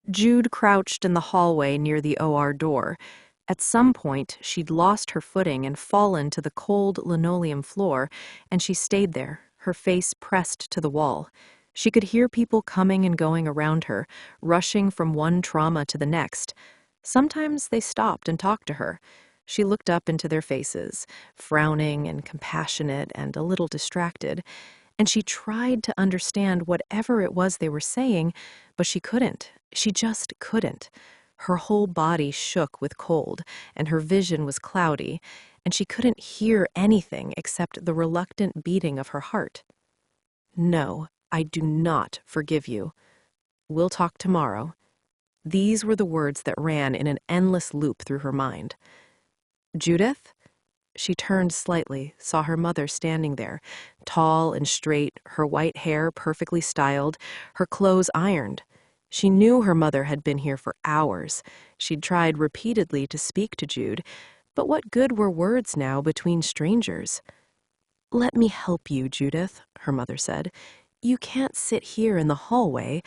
Jude crouched in the hallway near the OR door. At some point, she'd lost her footing and fallen to the cold linoleum floor, and she stayed there, her face pressed to the wall. She could hear people coming and going around her, rushing from one trauma to the next. Sometimes they stopped and talked to her. She looked up into their faces, frowning and compassionate and a little distracted, and she tried to understand whatever it was they were saying, but she couldn't. She just couldn't. Her whole body shook with cold, and her vision was cloudy, and she couldn't hear anything except the reluctant beating of her heart. "No, I do not forgive you. We'll talk tomorrow." These were the words that ran in an endless loop through her mind. "Judith?" She turned slightly, saw her mother standing there, tall and straight, her white hair perfectly styled, her clothes ironed. She knew her mother had been here for hours. She'd tried repeatedly to speak to Jude, but what good were words now between strangers? "Let me help you, Judith," her mother said. "You can't sit here in the hallway.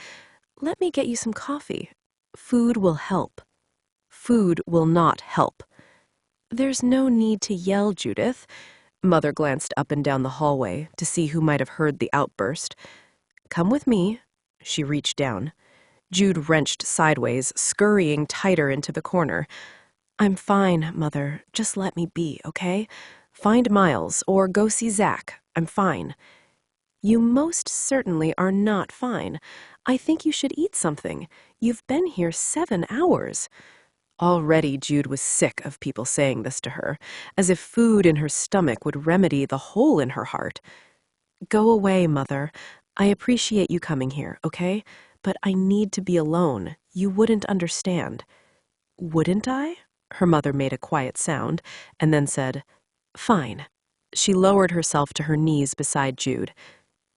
Let me get you some coffee. Food will help." "Food will not help." "There's no need to yell, Judith." Mother glanced up and down the hallway to see who might have heard the outburst. "Come with me." She reached down. Jude wrenched sideways, scurrying tighter into the corner. "I'm fine, Mother. Just let me be, okay? Find Miles, or go see Zach. I'm fine." "You most certainly are not fine. I think you should eat something. You've been here 7 hours. Already Jude was sick of people saying this to her, as if food in her stomach would remedy the hole in her heart. "Go away, Mother. I appreciate you coming here, okay? But I need to be alone. You wouldn't understand." "Wouldn't I?" Her mother made a quiet sound, and then said, "Fine." She lowered herself to her knees beside Jude.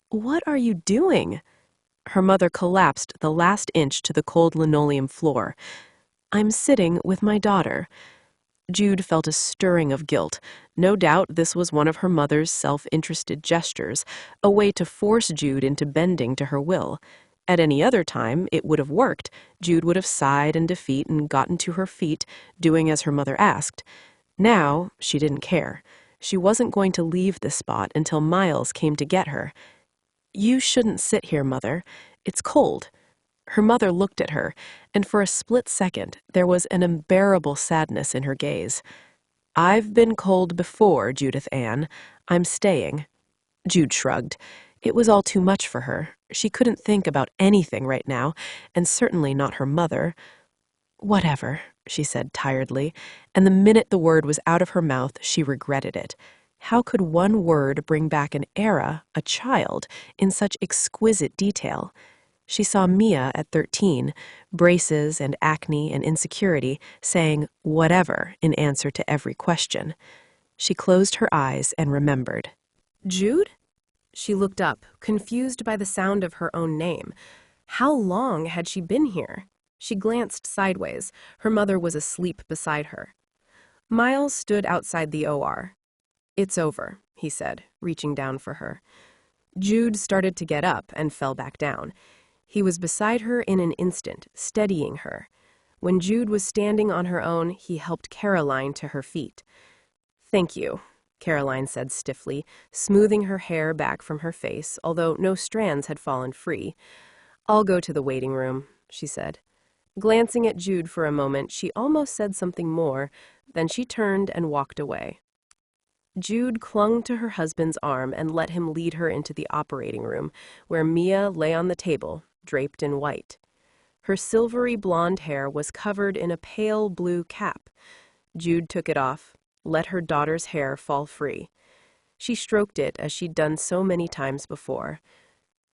"What are you doing?" Her mother collapsed the last inch to the cold linoleum floor. "I'm sitting with my daughter." Jude felt a stirring of guilt. No doubt this was one of her mother's self-interested gestures, a way to force Jude into bending to her will. At any other time, it would have worked. Jude would have sighed in defeat and gotten to her feet, doing as her mother asked. Now, she didn't care. She wasn't going to leave this spot until Miles came to get her. "You shouldn't sit here, Mother. It's cold." Her mother looked at her, and for a split second, there was an unbearable sadness in her gaze. "I've been cold before, Judith Ann. I'm staying." Jude shrugged. It was all too much for her. She couldn't think about anything right now, and certainly not her mother. "Whatever," she said tiredly, and the minute the word was out of her mouth, she regretted it. How could one word bring back an era, a child, in such exquisite detail? She saw Mia at 13, braces and acne and insecurity, saying whatever in answer to every question. She closed her eyes and remembered. "Jude?" She looked up, confused by the sound of her own name. How long had she been here? She glanced sideways. Her mother was asleep beside her. Miles stood outside the OR. "It's over," he said, reaching down for her. Jude started to get up and fell back down. He was beside her in an instant, steadying her. When Jude was standing on her own, he helped Caroline to her feet. "Thank you," Caroline said stiffly, smoothing her hair back from her face, although no strands had fallen free. "I'll go to the waiting room," she said. Glancing at Jude for a moment, she almost said something more, then she turned and walked away. Jude clung to her husband's arm and let him lead her into the operating room, where Mia lay on the table, draped in white. Her silvery blonde hair was covered in a pale blue cap. Jude took it off, let her daughter's hair fall free. She stroked it as she'd done so many times before.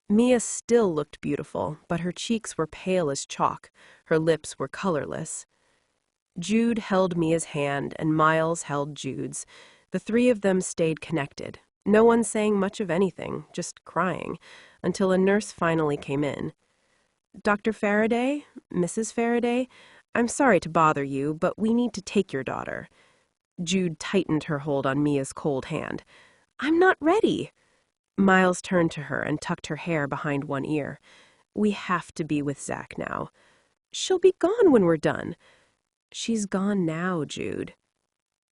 Mia still looked beautiful, but her cheeks were pale as chalk. Her lips were colorless. Jude held Mia's hand and Miles held Jude's. The three of them stayed connected, no one saying much of anything, just crying, until a nurse finally came in. "Dr. Faraday? Mrs. Faraday? I'm sorry to bother you, but we need to take your daughter." Jude tightened her hold on Mia's cold hand. "I'm not ready." Miles turned to her and tucked her hair behind one ear. "We have to be with Zach now." She'll be gone when we're done." "She's gone now, Jude."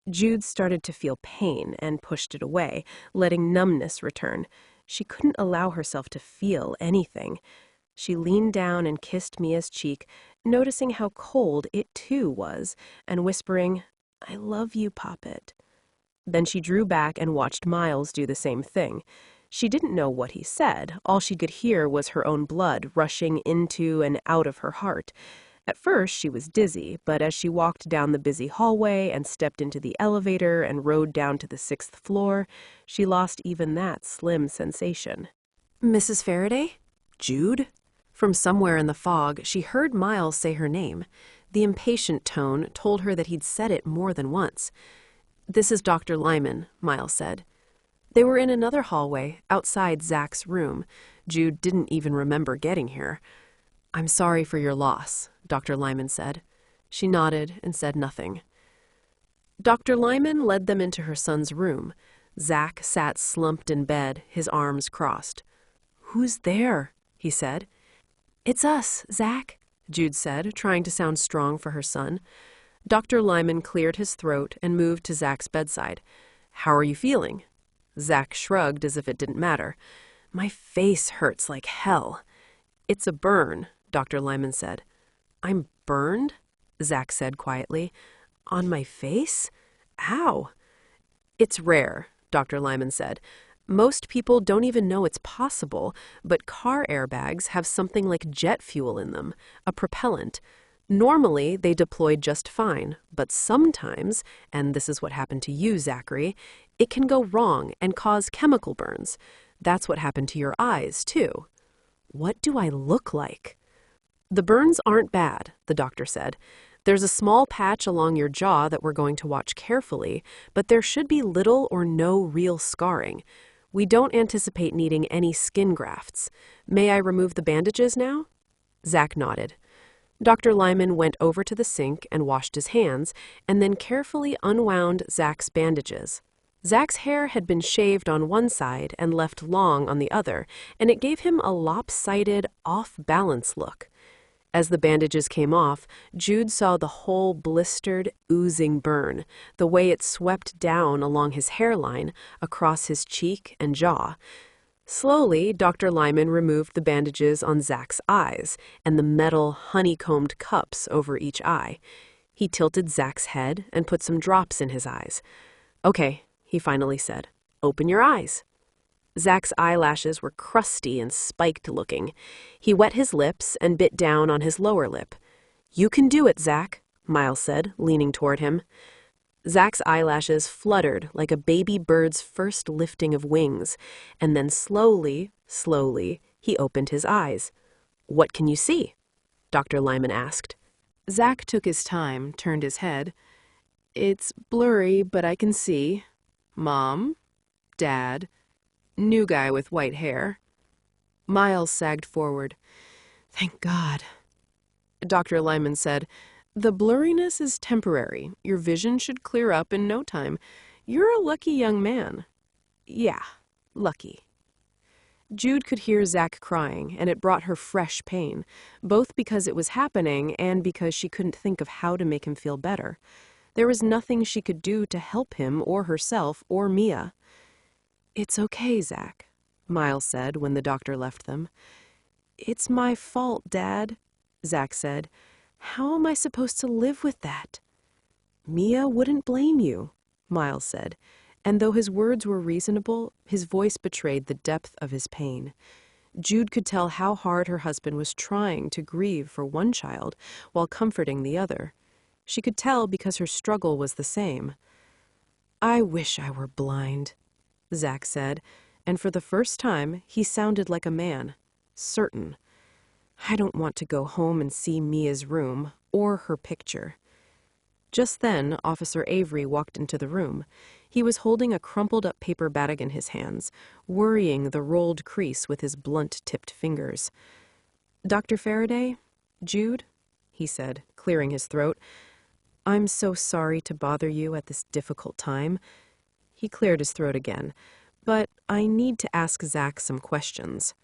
Jude started to feel pain and pushed it away, letting numbness return. She couldn't allow herself to feel anything. She leaned down and kissed Mia's cheek, noticing how cold it too was, and whispering, "I love you, Poppet." Then she drew back and watched Miles do the same thing. She didn't know what he said. All she could hear was her own blood rushing into and out of her heart. At first, she was dizzy, but as she walked down the busy hallway and stepped into the elevator and rode down to the 6th floor, she lost even that slim sensation. "Mrs. Faraday? Jude?" From somewhere in the fog, she heard Miles say her name. The impatient tone told her that he'd said it more than once. "This is Dr. Lyman," Miles said. They were in another hallway, outside Zach's room. Jude didn't even remember getting here. "I'm sorry for your loss," Dr. Lyman said. She nodded and said nothing. Dr. Lyman led them into her son's room. Zach sat slumped in bed, his arms crossed. "Who's there?" he said. "It's us, Zach," Jude said, trying to sound strong for her son. Dr. Lyman cleared his throat and moved to Zach's bedside. "How are you feeling?" Zach shrugged as if it didn't matter. "My face hurts like hell." "It's a burn," Dr. Lyman said. "I'm burned?" Zach said quietly. "On my face? Ow." "It's rare," Dr. Lyman said. "Most people don't even know it's possible, but car airbags have something like jet fuel in them, a propellant. Normally, they deploy just fine, but sometimes, and this is what happened to you, Zachary, it can go wrong and cause chemical burns. That's what happened to your eyes, too." "What do I look like?" "The burns aren't bad," the doctor said. "There's a small patch along your jaw that we're going to watch carefully, but there should be little or no real scarring. We don't anticipate needing any skin grafts. May I remove the bandages now?" Zach nodded. Dr. Lyman went over to the sink and washed his hands, and then carefully unwound Zach's bandages. Zach's hair had been shaved on one side and left long on the other, and it gave him a lopsided, off-balance look. As the bandages came off, Jude saw the whole blistered, oozing burn, the way it swept down along his hairline, across his cheek and jaw. Slowly, Dr. Lyman removed the bandages on Zach's eyes and the metal, honeycombed cups over each eye. He tilted Zach's head and put some drops in his eyes. "Okay," he finally said. "Open your eyes." Zach's eyelashes were crusty and spiked looking. He wet his lips and bit down on his lower lip. "You can do it, Zach," Miles said, leaning toward him. Zach's eyelashes fluttered like a baby bird's first lifting of wings, and then slowly, he opened his eyes. "What can you see?" Dr. Lyman asked. Zach took his time, turned his head. "It's blurry, but I can see. Mom, Dad, new guy with white hair." Miles sagged forward. "Thank God." Dr. Lyman said, "The blurriness is temporary. Your vision should clear up in no time. You're a lucky young man." "Yeah, lucky." Jude could hear Zach crying, and it brought her fresh pain, both because it was happening and because she couldn't think of how to make him feel better. There was nothing she could do to help him or herself or Mia. "It's okay, Zach," Miles said when the doctor left them. "It's my fault, Dad," Zach said. "How am I supposed to live with that?" "Mia wouldn't blame you," Miles said, and though his words were reasonable, his voice betrayed the depth of his pain. Jude could tell how hard her husband was trying to grieve for one child while comforting the other. She could tell because her struggle was the same. "I wish I were blind," Zach said, and for the first time he sounded like a man, certain. "I don't want to go home and see Mia's room or her picture." Just then, Officer Avery walked into the room. He was holding a crumpled-up paper bag in his hands, worrying the rolled crease with his blunt-tipped fingers. "Dr. Faraday? Jude?" he said, clearing his throat. "I'm so sorry to bother you at this difficult time." He cleared his throat again. "But I need to ask Zach some questions."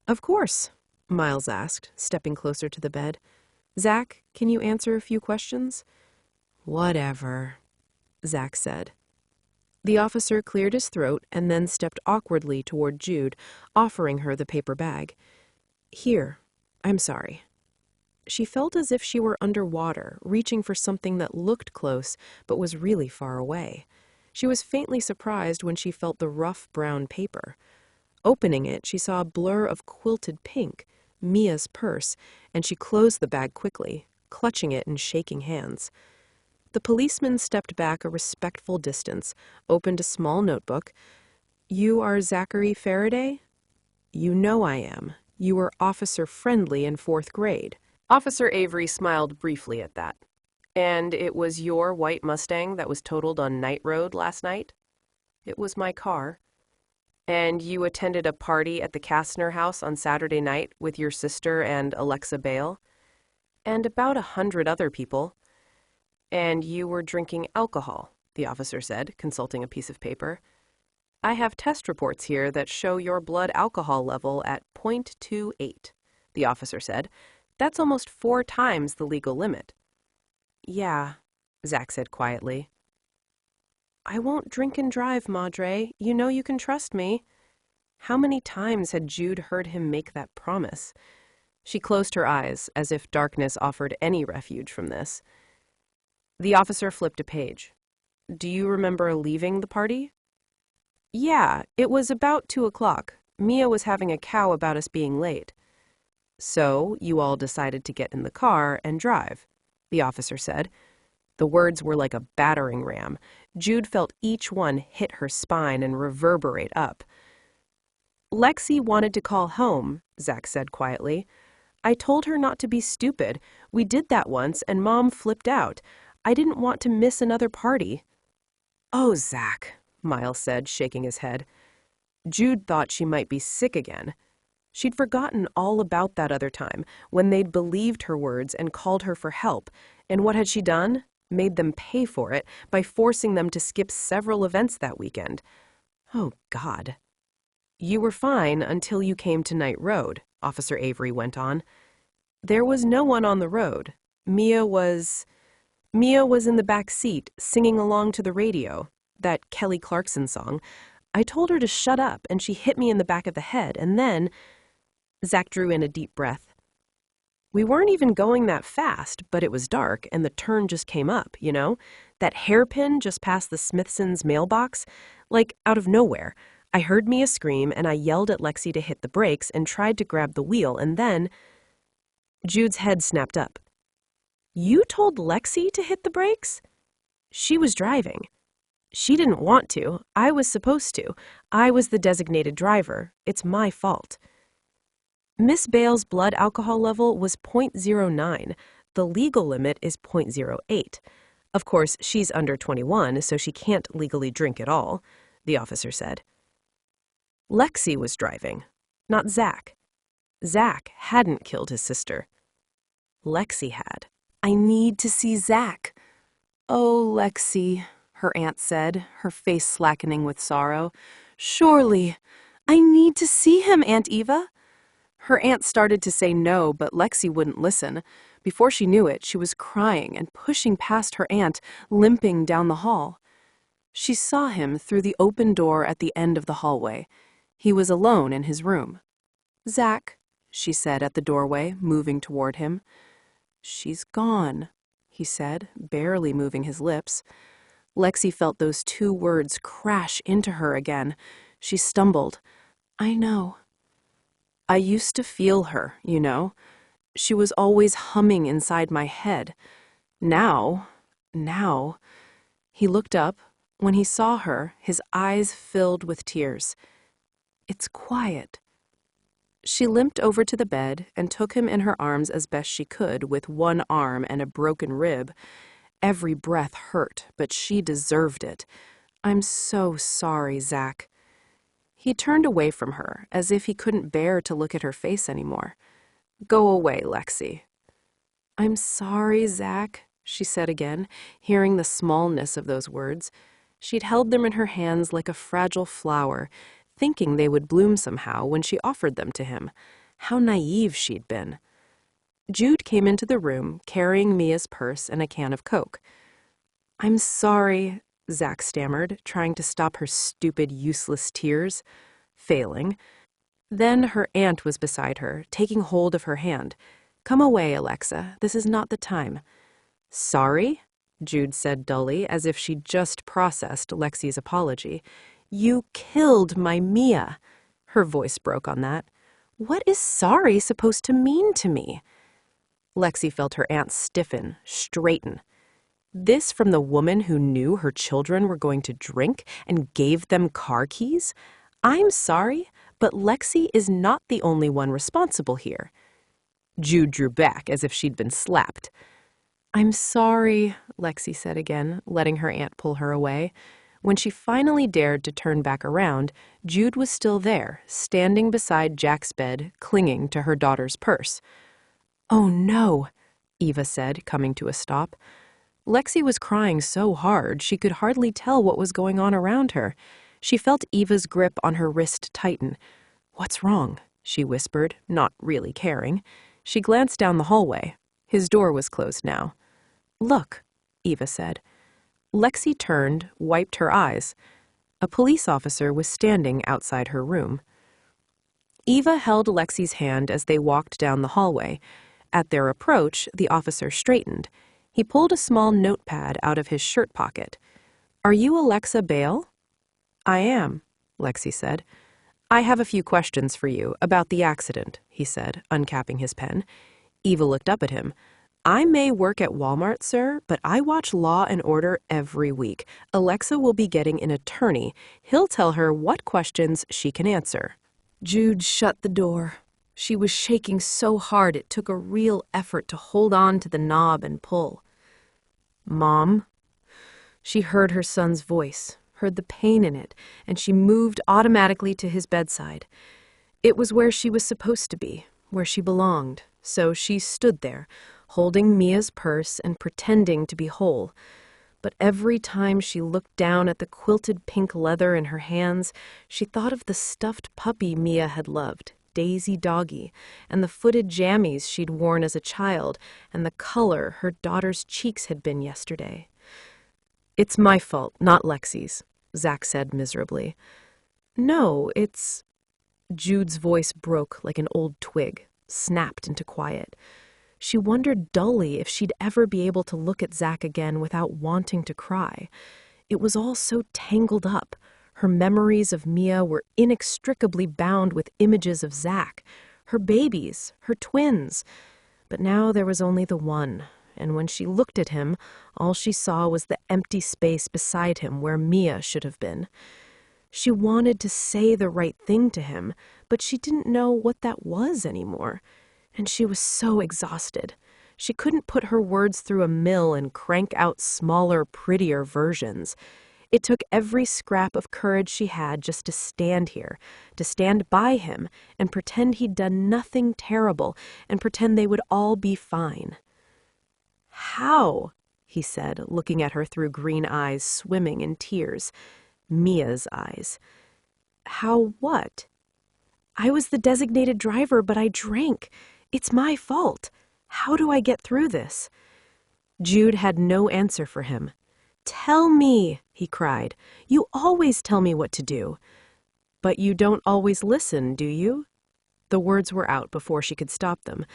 "Of course," Miles asked, stepping closer to the bed. Zach, can you answer a few questions? Whatever, Zach said. The officer cleared his throat and then stepped awkwardly toward Jude, offering her the paper bag. Here, I'm sorry. She felt as if she were underwater, reaching for something that looked close but was really far away. She was faintly surprised when she felt the rough brown paper. Opening it, she saw a blur of quilted pink, Mia's purse, and she closed the bag quickly, clutching it in shaking hands. The policeman stepped back a respectful distance, opened a small notebook. You are Zachary Faraday? You know I am. You were Officer Friendly in 4th grade. Officer Avery smiled briefly at that. And it was your white Mustang that was totaled on Night Road last night? It was my car. And you attended a party at the Kastner house on Saturday night with your sister and Lexi Baill? And about 100 other people. And you were drinking alcohol, the officer said, consulting a piece of paper. I have test reports here that show your blood alcohol level at 0.28, the officer said. That's almost 4 times the legal limit. Yeah, Zach said quietly. I won't drink and drive, Madre. You know you can trust me. How many times had Jude heard him make that promise? She closed her eyes, as if darkness offered any refuge from this. The officer flipped a page. Do you remember leaving the party? Yeah, it was about 2 o'clock. Mia was having a cow about us being late. So you all decided to get in the car and drive, the officer said. The words were like a battering ram. Jude felt each one hit her spine and reverberate up. Lexi wanted to call home, Zach said quietly. I told her not to be stupid. We did that once, and Mom flipped out. I didn't want to miss another party. Oh, Zach, Miles said, shaking his head. Jude thought she might be sick again. She'd forgotten all about that other time, when they'd believed her words and called her for help. And what had she done? Made them pay for it by forcing them to skip several events that weekend. Oh, God. You were fine until you came to Night Road, Officer Avery went on. There was no one on the road. Mia was in the back seat, singing along to the radio, that Kelly Clarkson song. I told her to shut up, and she hit me in the back of the head, and then... Zach drew in a deep breath. We weren't even going that fast, but it was dark, and the turn just came up, you know? That hairpin just past the Smithsons' mailbox, like out of nowhere. I heard Mia scream, and I yelled at Lexi to hit the brakes and tried to grab the wheel, and then... Jude's head snapped up. You told Lexi to hit the brakes? She was driving. She didn't want to. I was supposed to. I was the designated driver. It's my fault. Miss Baill's blood alcohol level was 0.09. The legal limit is 0.08. Of course, she's under 21, so she can't legally drink at all, the officer said. Lexi was driving, not Zach. Zach hadn't killed his sister. Lexi had. I need to see Zach. Oh, Lexi, her aunt said, her face slackening with sorrow. Surely. I need to see him, Aunt Eva. Her aunt started to say no, but Lexi wouldn't listen. Before she knew it, she was crying and pushing past her aunt, limping down the hall. She saw him through the open door at the end of the hallway. He was alone in his room. Zach, she said at the doorway, moving toward him. She's gone, he said, barely moving his lips. Lexi felt those 2 words crash into her again. She stumbled. I know. I used to feel her, you know. She was always humming inside my head. Now. He looked up. When he saw her, his eyes filled with tears. It's quiet. She limped over to the bed and took him in her arms as best she could with one arm and a broken rib. Every breath hurt, but she deserved it. I'm so sorry, Zach. He turned away from her, as if he couldn't bear to look at her face anymore. Go away, Lexi. I'm sorry, Zach, she said again, hearing the smallness of those words. She'd held them in her hands like a fragile flower, thinking they would bloom somehow when she offered them to him. How naive she'd been. Jude came into the room carrying Mia's purse and a can of Coke. "I'm sorry," Zach stammered, trying to stop her stupid, useless tears, failing. Then her aunt was beside her, taking hold of her hand. "Come away, Alexa. This is not the time." "Sorry?" Jude said dully, as if she'd just processed Lexi's apology. "You killed my Mia." Her voice broke on that. "What is sorry supposed to mean to me?" Lexi felt her aunt stiffen, straighten. This from the woman who knew her children were going to drink and gave them car keys? "I'm sorry, but Lexi is not the only one responsible here." Jude drew back as if she'd been slapped. "I'm sorry," Lexi said again, letting her aunt pull her away. When she finally dared to turn back around, Jude was still there, standing beside Jack's bed, clinging to her daughter's purse. "Oh no," Eva said, coming to a stop. Lexi was crying so hard she could hardly tell what was going on around her. She felt Eva's grip on her wrist tighten. "What's wrong?" she whispered, not really caring. She glanced down the hallway. His door was closed now. "Look," Eva said. Lexi turned, wiped her eyes. A police officer was standing outside her room. Eva held Lexi's hand as they walked down the hallway. At their approach, the officer straightened. He pulled a small notepad out of his shirt pocket. "Are you Lexi Baill?" "I am," Lexi said. "I have a few questions for you about the accident," he said, uncapping his pen. Eva looked up at him. "I may work at Walmart, sir, but I watch Law and Order every week. Alexa will be getting an attorney. He'll tell her what questions she can answer." Jude shut the door. She was shaking so hard it took a real effort to hold on to the knob and pull. "Mom?" She heard her son's voice, heard the pain in it, and she moved automatically to his bedside. It was where she was supposed to be, where she belonged, so she stood there, holding Mia's purse and pretending to be whole. But every time she looked down at the quilted pink leather in her hands, she thought of the stuffed puppy Mia had loved, Daisy Doggy, and the footed jammies she'd worn as a child, and the color her daughter's cheeks had been yesterday. "It's my fault, not Lexi's," Zach said miserably. "No, it's—" Jude's voice broke like an old twig, snapped into quiet. She wondered dully if she'd ever be able to look at Zach again without wanting to cry. It was all so tangled up. Her memories of Mia were inextricably bound with images of Zach, her babies, her twins. But now there was only the one, and when she looked at him, all she saw was the empty space beside him where Mia should have been. She wanted to say the right thing to him, but she didn't know what that was anymore. And she was so exhausted. She couldn't put her words through a mill and crank out smaller, prettier versions. It took every scrap of courage she had just to stand here, to stand by him and pretend he'd done nothing terrible and pretend they would all be fine. "How?" he said, looking at her through green eyes swimming in tears. Mia's eyes. "How what?" "I was the designated driver, but I drank. It's my fault. How do I get through this?" Jude had no answer for him. "Tell me," he cried. "You always tell me what to do." "But you don't always listen, do you?" The words were out before she could stop them.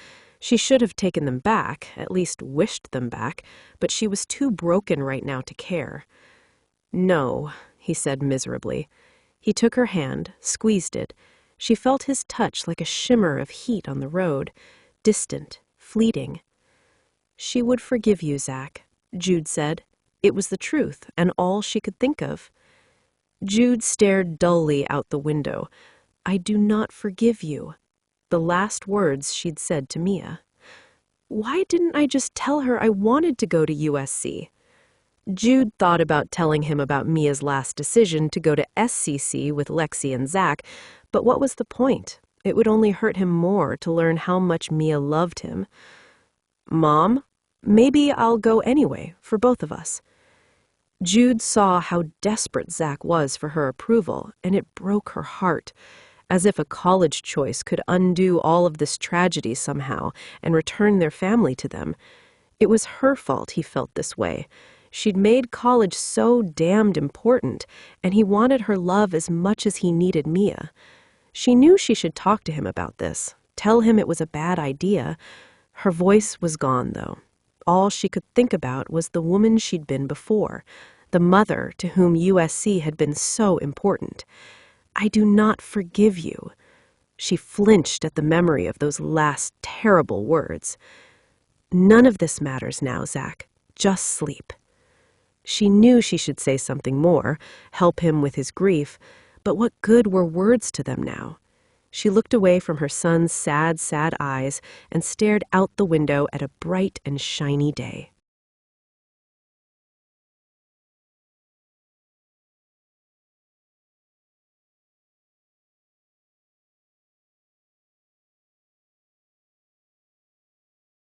She should have taken them back, at least wished them back, but she was too broken right now to care. "No," he said miserably. He took her hand, squeezed it. She felt his touch like a shimmer of heat on the road, distant, fleeting. "She would forgive you, Zach," Jude said. It was the truth, and all she could think of. Jude stared dully out the window. "I do not forgive you." The last words she'd said to Mia. Why didn't I just tell her I wanted to go to USC? Jude thought about telling him about Mia's last decision to go to SCC with Lexi and Zach, but what was the point? It would only hurt him more to learn how much Mia loved him. "Mom, maybe I'll go anyway, for both of us." Jude saw how desperate Zach was for her approval, and it broke her heart. as if a college choice could undo all of this tragedy somehow and return their family to them. It was her fault he felt this way. She'd made college so damned important, and he wanted her love as much as he needed Mia. She knew she should talk to him about this, tell him it was a bad idea. Her voice was gone, though. All she could think about was the woman she'd been before, the mother to whom USC had been so important. "I do not forgive you." She flinched at the memory of those last terrible words. "None of this matters now, Zach. Just sleep." She knew she should say something more, help him with his grief, but what good were words to them now? She looked away from her son's sad, sad eyes and stared out the window at a bright and shiny day.